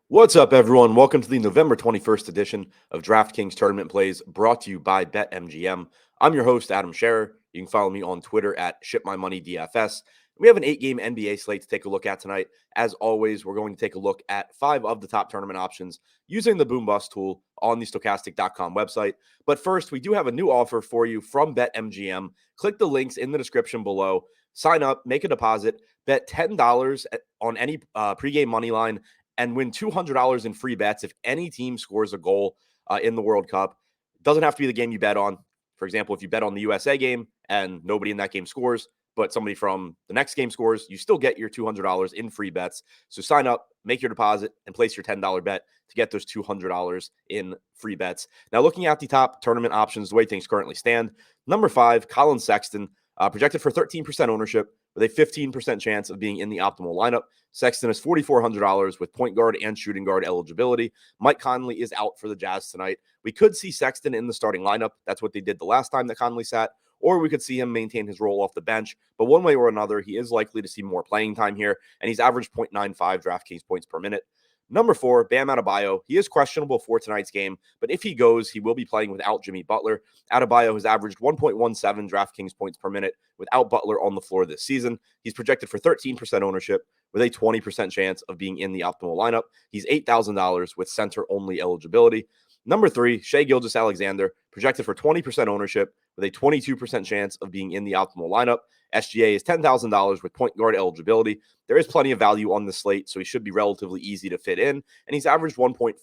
What's up, everyone? Welcome to the November 21st edition of DraftKings Tournament Plays, brought to you by BetMGM. I'm your host, Adam Scherer. You can follow me on Twitter at ShipMyMoney DFS. We have an 8-game NBA slate to take a look at tonight. As always, we're going to take a look at 5 of the top tournament options using the Boom Bust tool on the Stokastic.com website. But first, we do have a new offer for you from BetMGM. Click the links in the description below. Sign up, make a deposit, bet $10 on any pregame money line, and win $200 in free bets if any team scores a goal in the World Cup. It doesn't have to be the game you bet on. For example, if you bet on the USA game and nobody in that game scores, but somebody from the next game scores, you still get your $200 in free bets. So sign up, make your deposit, and place your $10 bet to get those $200 in free bets. Now, looking at the top tournament options, the way things currently stand, number 5, Colin Sexton, projected for 13% ownership with a 15% chance of being in the optimal lineup. Sexton is $4,400 with point guard and shooting guard eligibility. Mike Conley is out for the Jazz tonight. We could see Sexton in the starting lineup. That's what they did the last time that Conley sat. Or we could see him maintain his role off the bench. But one way or another, he is likely to see more playing time here, and he's averaged 0.95 DraftKings points per minute. Number 4, Bam Adebayo. He is questionable for tonight's game, but if he goes, he will be playing without Jimmy Butler. Adebayo has averaged 1.17 DraftKings points per minute without Butler on the floor this season. He's projected for 13% ownership with a 20% chance of being in the optimal lineup. He's $8,000 with center-only eligibility. Number 3, Shai Gilgeous-Alexander, projected for 20% ownership with a 22% chance of being in the optimal lineup. SGA is $10,000 with point guard eligibility. There is plenty of value on the slate, so he should be relatively easy to fit in, and he's averaged 1.46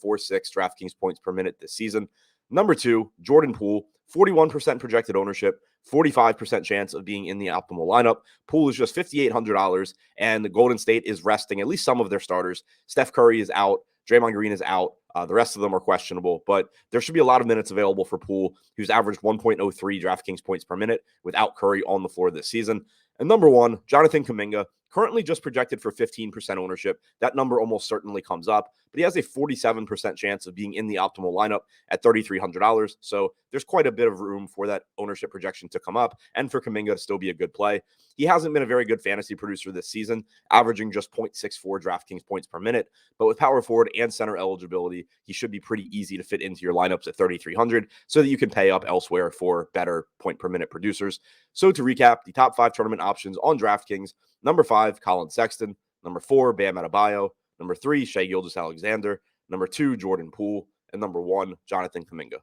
DraftKings points per minute this season. Number 2, Jordan Poole, 41% projected ownership, 45% chance of being in the optimal lineup. Poole is just $5,800, and the Golden State is resting at least some of their starters. Steph Curry is out. Draymond Green is out. The rest of them are questionable, but there should be a lot of minutes available for Poole, who's averaged 1.03 DraftKings points per minute without Curry on the floor this season. And number 1, Jonathan Kuminga, currently just projected for 15% ownership. That number almost certainly comes up, but he has a 47% chance of being in the optimal lineup at $3,300. So there's quite a bit of room for that ownership projection to come up and for Kuminga to still be a good play. He hasn't been a very good fantasy producer this season, averaging just 0.64 DraftKings points per minute, but with power forward and center eligibility, he should be pretty easy to fit into your lineups at 3,300 so that you can pay up elsewhere for better point per minute producers. So to recap, the top 5 tournament options on DraftKings: number 5, Colin Sexton; number 4, Bam Adebayo; number 3, Shai Gilgeous-Alexander; number 2, Jordan Poole; and number 1, Jonathan Kuminga.